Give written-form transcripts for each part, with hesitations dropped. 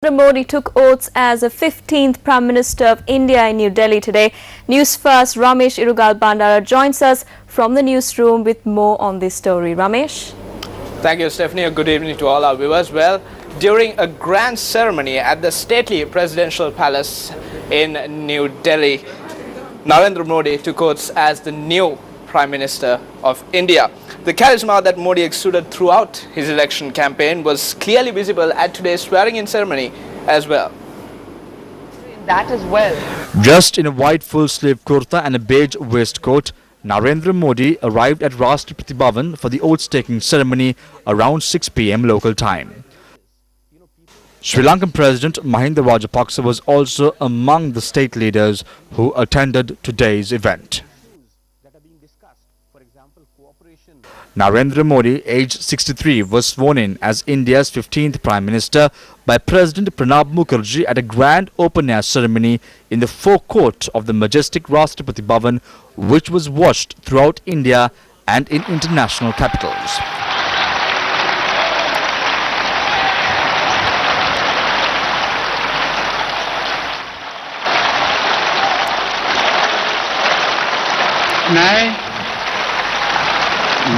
Modi took oaths as the 15th Prime Minister of India in New Delhi today. Newsfirst Ramesh Irugal Bandara joins us from the newsroom with more on this story. Ramesh. Thank you, Stephanie. Good evening to all our viewers. Well, during a grand ceremony at the stately presidential palace in New Delhi, Narendra Modi took oaths as the new Prime Minister of India. The charisma that Modi exuded throughout his election campaign was clearly visible at today's swearing-in ceremony as well. Dressed in a white full-sleeve kurta and a beige waistcoat, Narendra Modi arrived at Rashtrapati Bhavan for the oath-taking ceremony around 6 p.m. local time. Sri Lankan President Mahinda Rajapaksa was also among the state leaders who attended today's event. Narendra Modi, aged 63, was sworn in as India's 15th Prime Minister by President Pranab Mukherjee at a grand open-air ceremony in the forecourt of the majestic Rashtrapati Bhavan, which was watched throughout India and in international capitals.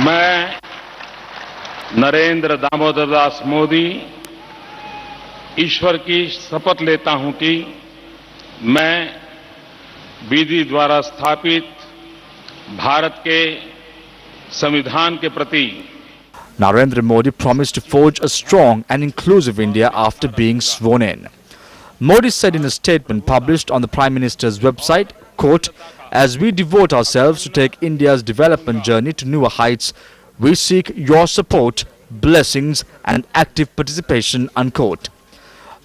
मैं नरेंद्र दामोदर दास मोदी ईश्वर की शपथ लेता हूं कि मैं विधि द्वारा स्थापित भारत के संविधान के प्रति Narendra Modi promised to forge a strong and inclusive India after being sworn in. Modi said in a statement published on the Prime Minister's website, quote, "As we devote ourselves to take India's development journey to newer heights, we seek your support, blessings and active participation," unquote.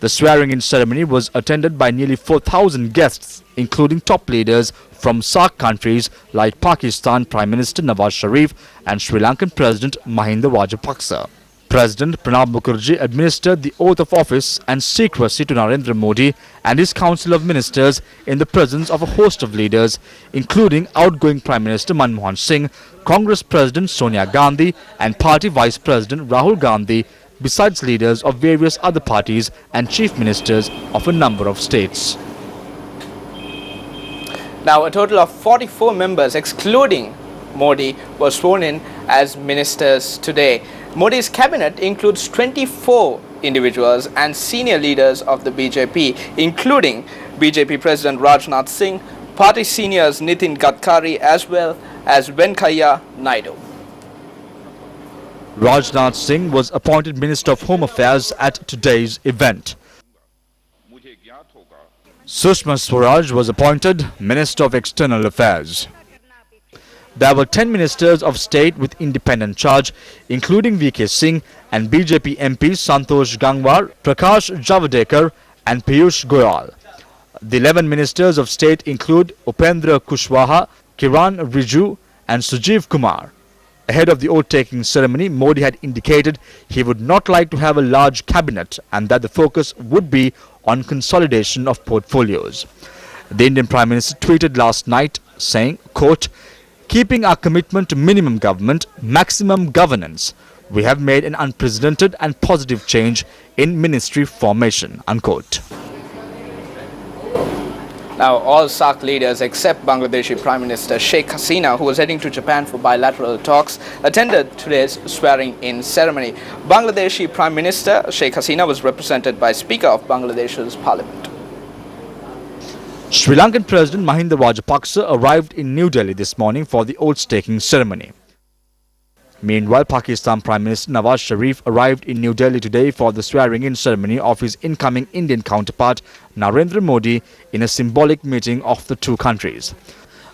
The swearing-in ceremony was attended by nearly 4,000 guests, including top leaders from SAARC countries like Pakistan Prime Minister Nawaz Sharif and Sri Lankan President Mahinda Rajapaksa. President Pranab Mukherjee administered the oath of office and secrecy to Narendra Modi and his Council of Ministers in the presence of a host of leaders, including outgoing Prime Minister Manmohan Singh, Congress President Sonia Gandhi and Party Vice President Rahul Gandhi, besides leaders of various other parties and chief ministers of a number of states. Now, a total of 44 members, excluding Modi, were sworn in as ministers today. Modi's cabinet includes 24 individuals and senior leaders of the BJP, including BJP President Rajnath Singh, party seniors Nitin Gadkari, as well as Venkaiah Naidu. Rajnath Singh was appointed Minister of Home Affairs at today's event. Sushma Swaraj was appointed Minister of External Affairs. There were 10 ministers of state with independent charge, including VK Singh and BJP MPs Santosh Gangwar, Prakash Javadekar and Piyush Goyal. The 11 ministers of state include Upendra Kushwaha, Kiran Rijiju and Sujeev Kumar. Ahead of the oath-taking ceremony, Modi had indicated he would not like to have a large cabinet and that the focus would be on consolidation of portfolios. The Indian Prime Minister tweeted last night saying, quote, "Keeping our commitment to minimum government, maximum governance, we have made an unprecedented and positive change in ministry formation," unquote. Now, all SAARC leaders except Bangladeshi Prime Minister Sheikh Hasina, who was heading to Japan for bilateral talks, attended today's swearing-in ceremony. Bangladeshi Prime Minister Sheikh Hasina was represented by Speaker of Bangladesh's Parliament. Sri Lankan President Mahinda Rajapaksa arrived in New Delhi this morning for the oath-taking ceremony. Meanwhile, Pakistan Prime Minister Nawaz Sharif arrived in New Delhi today for the swearing-in ceremony of his incoming Indian counterpart Narendra Modi in a symbolic meeting of the two countries.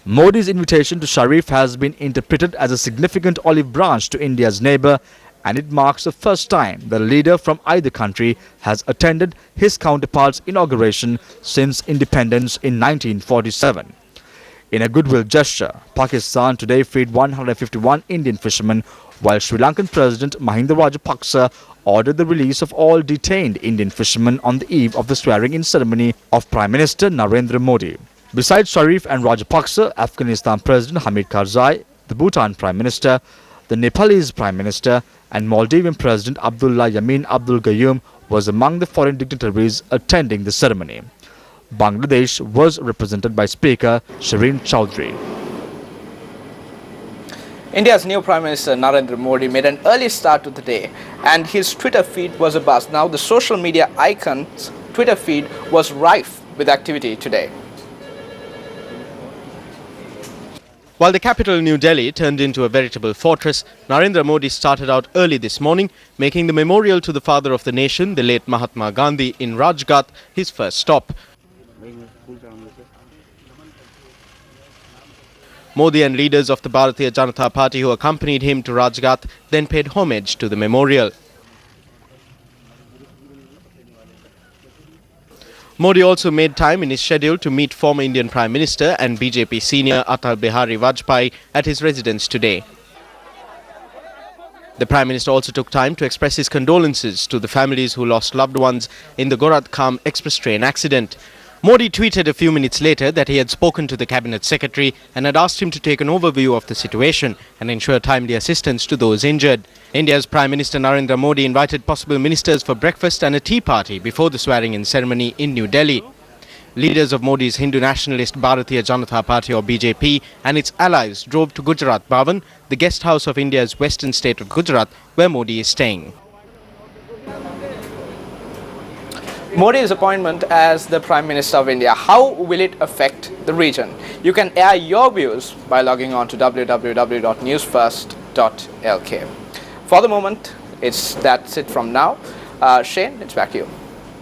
Modi's invitation to Sharif has been interpreted as a significant olive branch to India's neighbour, and it marks the first time that a leader from either country has attended his counterpart's inauguration since independence in 1947. In a goodwill gesture, Pakistan today freed 151 Indian fishermen, while Sri Lankan President Mahinda Rajapaksa ordered the release of all detained Indian fishermen on the eve of the swearing-in ceremony of Prime Minister Narendra Modi. Besides Sharif and Rajapaksa, Afghanistan President Hamid Karzai, the Bhutan Prime Minister, the Nepalese Prime Minister and Maldivian President Abdullah Yamin Abdul Gayoom was among the foreign dignitaries attending the ceremony. Bangladesh was represented by Speaker Shireen Chowdhury. India's new Prime Minister Narendra Modi made an early start to the day and his Twitter feed was abuzz. Now the social media icon's Twitter feed was rife with activity today. While the capital New Delhi turned into a veritable fortress, Narendra Modi started out early this morning, making the memorial to the father of the nation, the late Mahatma Gandhi, in Rajghat his first stop. Modi and leaders of the Bharatiya Janata Party who accompanied him to Rajghat then paid homage to the memorial. Modi also made time in his schedule to meet former Indian Prime Minister and BJP senior Atal Bihari Vajpayee at his residence today. The Prime Minister also took time to express his condolences to the families who lost loved ones in the Gorakhpur express train accident. Modi tweeted a few minutes later that he had spoken to the Cabinet Secretary and had asked him to take an overview of the situation and ensure timely assistance to those injured. India's Prime Minister Narendra Modi invited possible ministers for breakfast and a tea party before the swearing-in ceremony in New Delhi. Leaders of Modi's Hindu nationalist Bharatiya Janata Party or BJP and its allies drove to Gujarat Bhavan, the guest house of India's western state of Gujarat, where Modi is staying. Modi's appointment as the Prime Minister of India, how will it affect the region? You can air your views by logging on to www.newsfirst.lk. For the moment, that's it from now. Shane, it's back to you.